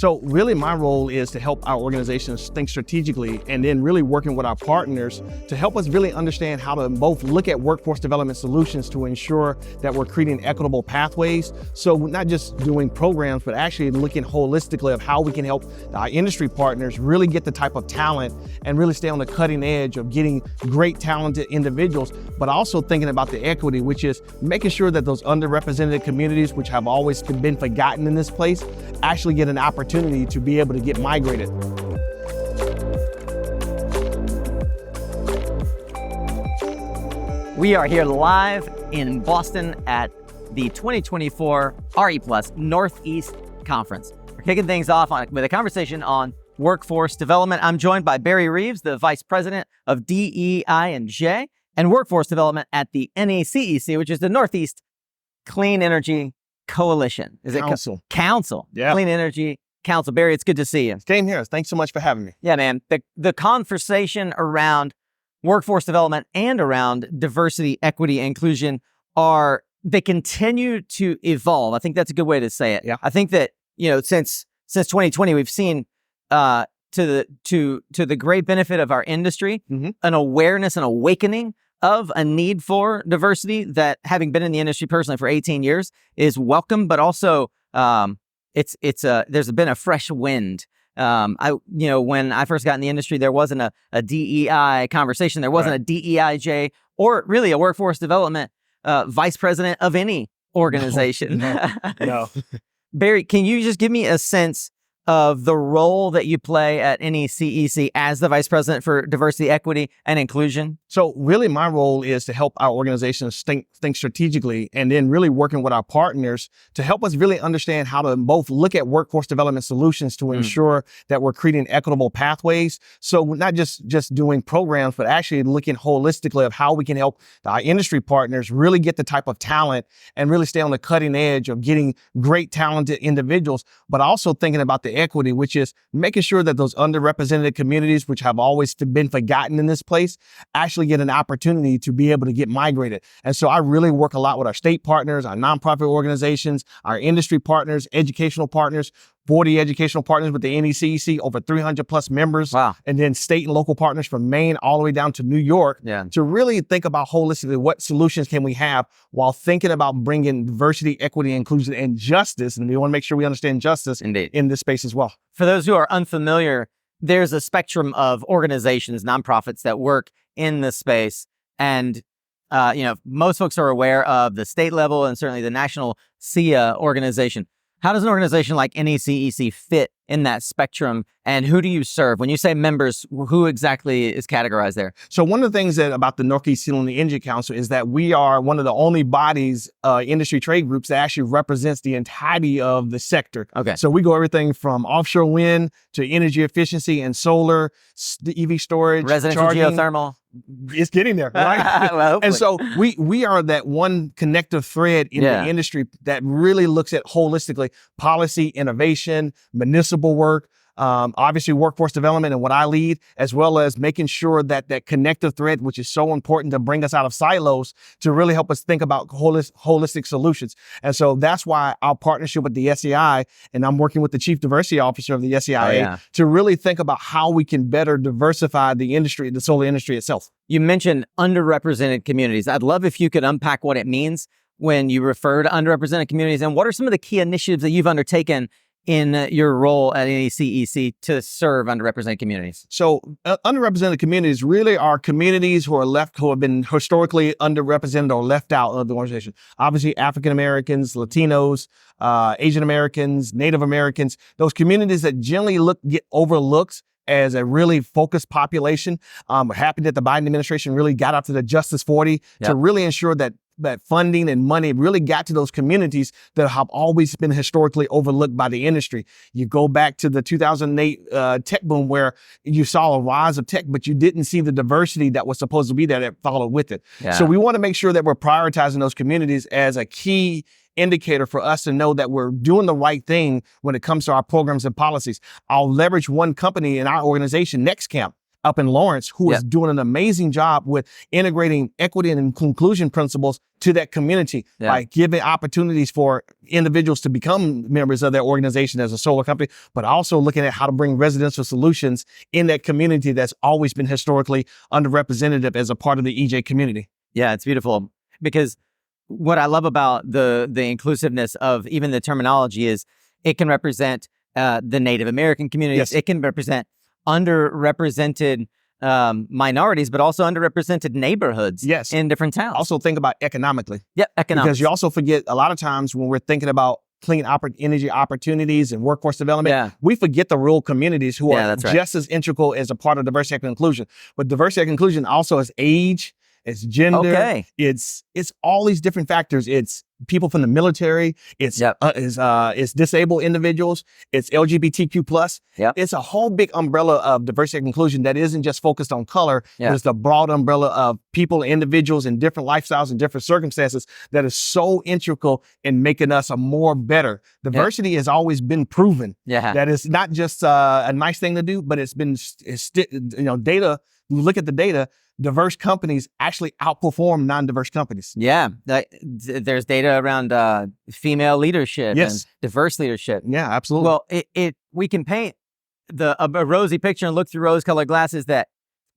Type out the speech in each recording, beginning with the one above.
So really my role is to help our organizations think strategically and then really working with our partners to help us really understand how to both look at workforce development solutions to ensure that we're creating equitable pathways. So we're not just doing programs, but actually looking holistically of how we can help our industry partners really get the type of talent and really stay on the cutting edge of getting great talented individuals, but also thinking about the equity, which is making sure that those underrepresented communities, which have always been forgotten in this place, actually get an opportunity to be able to get migrated. We are here live in Boston at the 2024 RE Plus Northeast Conference. We're kicking things off with a conversation on workforce development. I'm joined by Barry Reaves, the Vice President of DEI&J and Workforce Development at the NECEC, which is the Northeast Clean Energy Coalition. Is it Council? Council. Yeah. Clean Energy Council. Barry, it's good to see you. Same here. Thanks so much for having me. Yeah, man. The conversation around workforce development and around diversity, equity, and inclusion they continue to evolve. I think that's a good way to say it. Yeah. I think that, since 2020, we've seen to the great benefit of our industry, an awareness and awakening of a need for diversity that, having been in the industry personally for 18 years, is welcome, but also there's been a fresh wind. When I first got in the industry, there wasn't a DEI conversation. There wasn't a DEIJ or really a workforce development vice president of any organization. No. Barry, can you just give me a sense of the role that you play at NECEC as the Vice President for Diversity, Equity, and Inclusion? So really my role is to help our organizations think strategically and then really working with our partners to help us really understand how to both look at workforce development solutions to ensure that we're creating equitable pathways. So we're not just doing programs, but actually looking holistically of how we can help our industry partners really get the type of talent and really stay on the cutting edge of getting great talented individuals, but also thinking about the equity, which is making sure that those underrepresented communities, which have always been forgotten in this place, actually get an opportunity to be able to get migrated. And so I really work a lot with our state partners, our nonprofit organizations, our industry partners, educational partners, 40 educational partners with the NECEC, over 300 plus members. Wow. And then state and local partners from Maine all the way down to New York to really think about holistically what solutions can we have while thinking about bringing diversity, equity, inclusion, and justice. And we want to make sure we understand justice in this space as well. For those who are unfamiliar, there's a spectrum of organizations, nonprofits that work in this space. And, most folks are aware of the state level and certainly the national SIA organization. How does an organization like NECEC fit in that spectrum, and who do you serve? When you say members, who exactly is categorized there? So one of the things about the Northeast Clean Energy Council is that we are one of the only bodies, industry trade groups that actually represents the entirety of the sector. Okay. So we go everything from offshore wind to energy efficiency and solar, the EV storage, residential charging. geothermal. It's getting there, right? Well, and so we are that one connective thread in the industry that really looks at holistically policy, innovation, municipal work, obviously workforce development and what I lead, as well as making sure that that connective thread, which is so important to bring us out of silos, to really help us think about holistic solutions. And so that's why our partnership with the SEI, and I'm working with the Chief Diversity Officer of the SEIA to really think about how we can better diversify the industry, the solar industry itself. You mentioned underrepresented communities. I'd love if you could unpack what it means when you refer to underrepresented communities, and what are some of the key initiatives that you've undertaken in your role at NECEC to serve underrepresented communities? So underrepresented communities really are communities who have been historically underrepresented or left out of the organization. Obviously, African Americans, Latinos, Asian Americans, Native Americans, those communities that generally get overlooked as a really focused population. We're happy that the Biden administration really got up to the Justice 40 to really ensure that funding and money really got to those communities that have always been historically overlooked by the industry. You go back to the 2008 tech boom where you saw a rise of tech, but you didn't see the diversity that was supposed to be there that followed with it. So we want to make sure that we're prioritizing those communities as a key indicator for us to know that we're doing the right thing when it comes to our programs and policies. I'll leverage one company in our organization, NextCamp. up in Lawrence, who is Yep. doing an amazing job with integrating equity and inclusion principles to that community by giving opportunities for individuals to become members of their organization as a solar company, but also looking at how to bring residential solutions in that community that's always been historically underrepresented as a part of the EJ community. Yeah, it's beautiful, because what I love about the inclusiveness of even the terminology is it can represent the Native American communities. Yes. It can represent underrepresented minorities, but also underrepresented neighborhoods Yes. in different towns. Also think about economically. Yep, economics. Because you also forget a lot of times when we're thinking about clean energy opportunities and workforce development, we forget the rural communities who are just as integral as a part of diversity, equity, and inclusion. But diversity, equity, and inclusion also is age, it's gender, it's all these different factors. It's people from the military, it's disabled individuals, it's LGBTQ plus. It's a whole big umbrella of diversity and inclusion that isn't just focused on color, but it's the broad umbrella of people, individuals in different lifestyles and different circumstances that is so integral in making us a more better. Diversity has always been proven. That is not just a nice thing to do, but it's been, data, you look at the data, diverse companies actually outperform non-diverse companies. There's data around female leadership and diverse leadership. Yeah, absolutely. Well, we can paint a rosy picture and look through rose-colored glasses that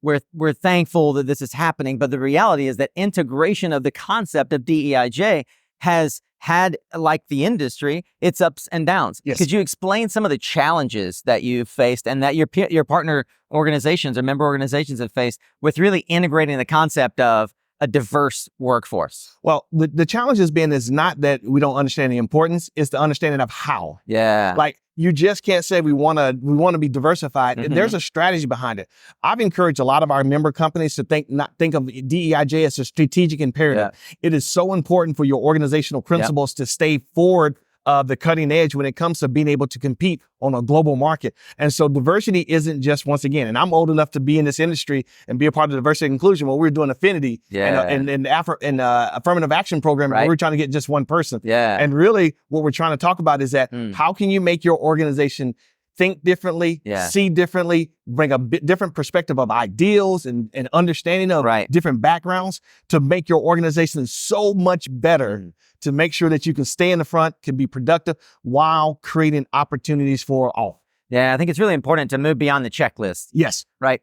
we're thankful that this is happening, but the reality is that integration of the concept of DEIJ has had, like the industry, its ups and downs. Could you explain some of the challenges that you've faced and that your partner organizations or member organizations have faced with really integrating the concept of a diverse workforce? Well, the challenge has been is not that we don't understand the importance, it's the understanding of how. Like, you just can't say we want to be diversified. There's a strategy behind it. I've encouraged a lot of our member companies to think of DEIJ as a strategic imperative. It is so important for your organizational principles to stay forward of the cutting edge when it comes to being able to compete on a global market. And so diversity isn't just, once again, and I'm old enough to be in this industry and be a part of diversity and inclusion when we were doing Affinity and affirmative action program, we were trying to get just one person. And really what we're trying to talk about is that how can you make your organization think differently, see differently, bring a bit different perspective of ideals and understanding of different backgrounds to make your organization so much better, to make sure that you can stay in the front, can be productive while creating opportunities for all. I think it's really important to move beyond the checklist. Right.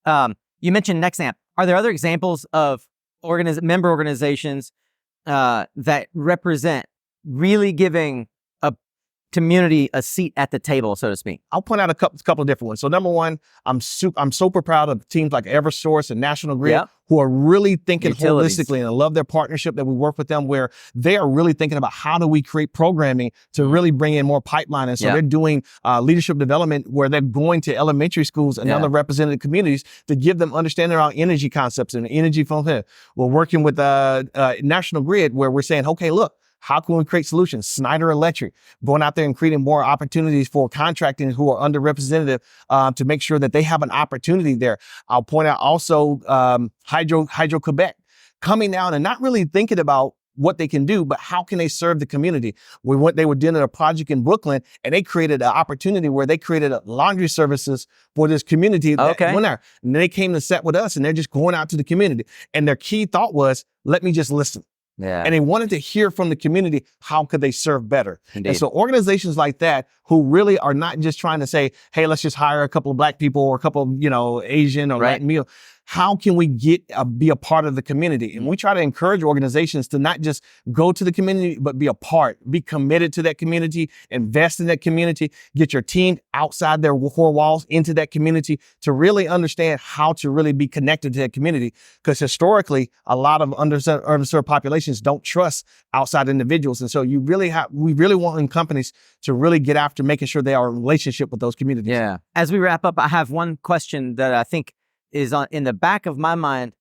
You mentioned NECEC. Are there other examples of member organizations that represent really giving community a seat at the table, so to speak? I'll point out a couple of different ones. So number one, I'm super proud of teams like Eversource and National Grid who are really thinking holistically, and I love their partnership that we work with them, where they are really thinking about how do we create programming to really bring in more pipeline. And so they're doing leadership development where they're going to elementary schools and other represented communities to give them understanding around energy concepts and energy from here. We're working with National Grid where we're saying, okay, look, how can we create solutions? Snyder Electric, going out there and creating more opportunities for contracting who are underrepresented to make sure that they have an opportunity there. I'll point out also Hydro Quebec coming out and not really thinking about what they can do, but how can they serve the community? They were doing a project in Brooklyn and they created an opportunity where they created laundry services for this community. That went there. And they came to set with us and they're just going out to the community. And their key thought was, let me just listen. And they wanted to hear from the community, how could they serve better? And so organizations like that who really are not just trying to say, hey, let's just hire a couple of Black people or a couple of, Asian or Latin people. How can we be a part of the community? And we try to encourage organizations to not just go to the community, but be a part, be committed to that community, invest in that community, get your team outside their four walls into that community to really understand how to really be connected to that community. Because historically, a lot of underserved populations don't trust outside individuals. And so we really want companies to really get after making sure they are in relationship with those communities. As we wrap up, I have one question that I think is in the back of my mind,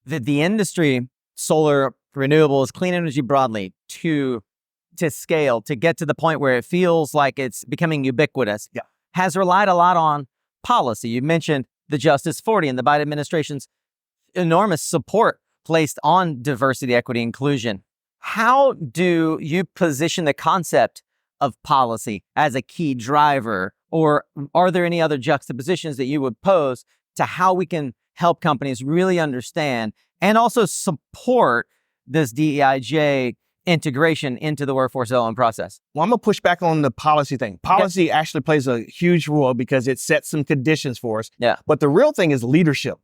that the industry, solar, renewables, clean energy broadly, to scale, to get to the point where it feels like it's becoming ubiquitous, has relied a lot on policy. You mentioned the Justice 40 and the Biden administration's enormous support placed on diversity, equity, inclusion. How do you position the concept of policy as a key driver? Or are there any other juxtapositions that you would pose to how we can help companies really understand and also support this DEIJ integration into the workforce development process? Well, I'm going to push back on the policy thing. Policy actually plays a huge role because it sets some conditions for us. Yeah. But the real thing is leadership.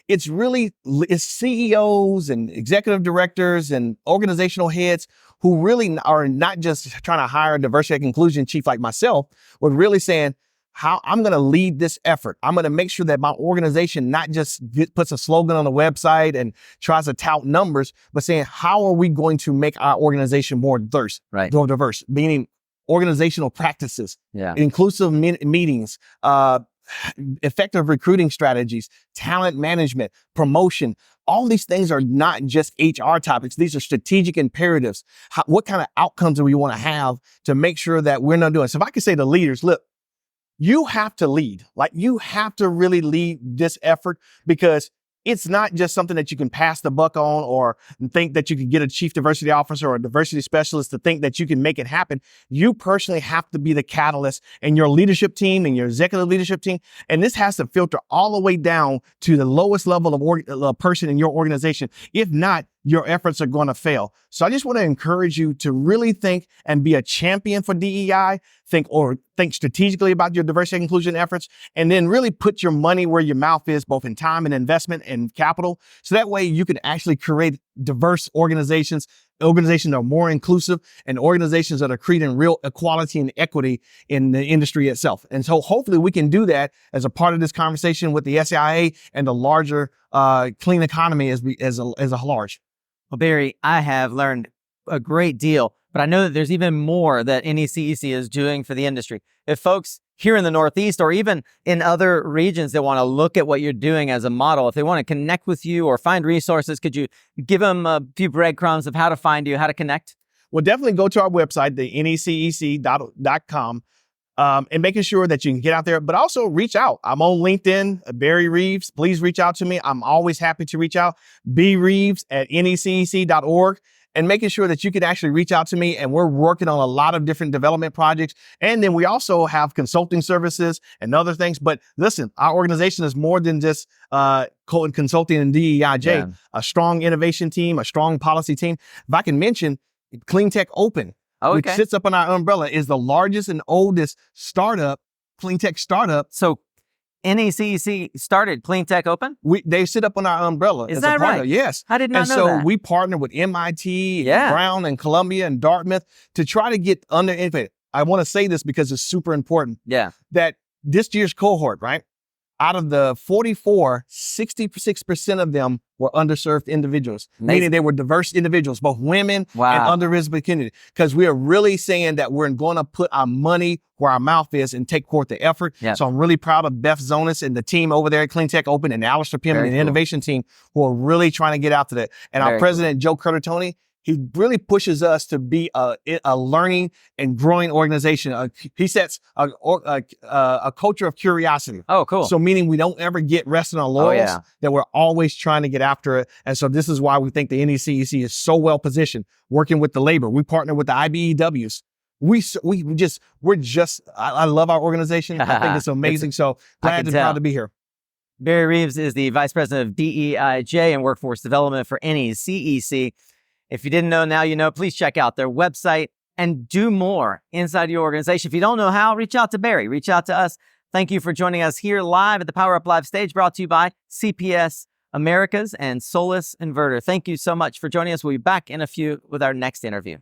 It's CEOs and executive directors and organizational heads who really are not just trying to hire a diversity and inclusion chief like myself, but really saying, how I'm going to lead this effort. I'm going to make sure that my organization not just puts a slogan on the website and tries to tout numbers, but saying, how are we going to make our organization more diverse? Right. More diverse, meaning organizational practices, inclusive meetings, effective recruiting strategies, talent management, promotion. All these things are not just HR topics. These are strategic imperatives. What kind of outcomes do we want to have to make sure that we're not doing? So if I could say to leaders, look, you have to lead. Like, you have to really lead this effort, because it's not just something that you can pass the buck on or think that you can get a chief diversity officer or a diversity specialist to think that you can make it happen. You personally have to be the catalyst in your leadership team and your executive leadership team. And this has to filter all the way down to the lowest level of person in your organization. If not, your efforts are going to fail. So I just want to encourage you to really think and be a champion for DEI, think strategically about your diversity and inclusion efforts, and then really put your money where your mouth is, both in time and investment and capital. So that way you can actually create diverse organizations that are more inclusive, and organizations that are creating real equality and equity in the industry itself. And so hopefully we can do that as a part of this conversation with the SIA and the larger clean economy as a large. Well, Barry, I have learned a great deal, but I know that there's even more that NECEC is doing for the industry. If folks here in the Northeast or even in other regions that want to look at what you're doing as a model, if they want to connect with you or find resources, could you give them a few breadcrumbs of how to find you, how to connect? Well, definitely go to our website, the necec.com, and making sure that you can get out there, but also reach out. I'm on LinkedIn, Barry Reaves. Please reach out to me. I'm always happy to reach out. breaves@necec.org. And making sure that you can actually reach out to me. And we're working on a lot of different development projects. And then we also have consulting services and other things. But listen, our organization is more than just consulting and DEIJ, a strong innovation team, a strong policy team. If I can mention, Clean Tech Open, which sits up on our umbrella, is the largest and oldest clean tech startup. So NECEC started Clean Tech Open? They sit up on our umbrella. Is that right? Yes. I did not know that. And so we partner with MIT, Brown, and Columbia, and Dartmouth to try to get innovative. I want to say this because it's super important. That this year's cohort, right? Out of the 44, 66% of them were underserved individuals, meaning they were diverse individuals, both women and underrepresented community. Because we are really saying that we're going to put our money where our mouth is and take forth the effort. So I'm really proud of Beth Zonas and the team over there at Clean Tech Open, and Alistair Pim and the innovation team, who are really trying to get after that. And our president, Joe Curtatone, he really pushes us to be a learning and growing organization. He sets a culture of curiosity. Oh, cool. So meaning we don't ever get resting on laurels, that we're always trying to get after it. And so this is why we think the NECEC is so well positioned, working with the labor. We partner with the IBEWs. I love our organization. I think it's amazing. So glad and proud to be here. Barry Reaves is the Vice President of DEIJ and Workforce Development for NECEC. If you didn't know, now you know. Please check out their website and do more inside your organization. If you don't know how, reach out to Barry. Reach out to us. Thank you for joining us here live at the Power Up Live stage, brought to you by CPS Americas and Solus Inverter. Thank you so much for joining us. We'll be back in a few with our next interview.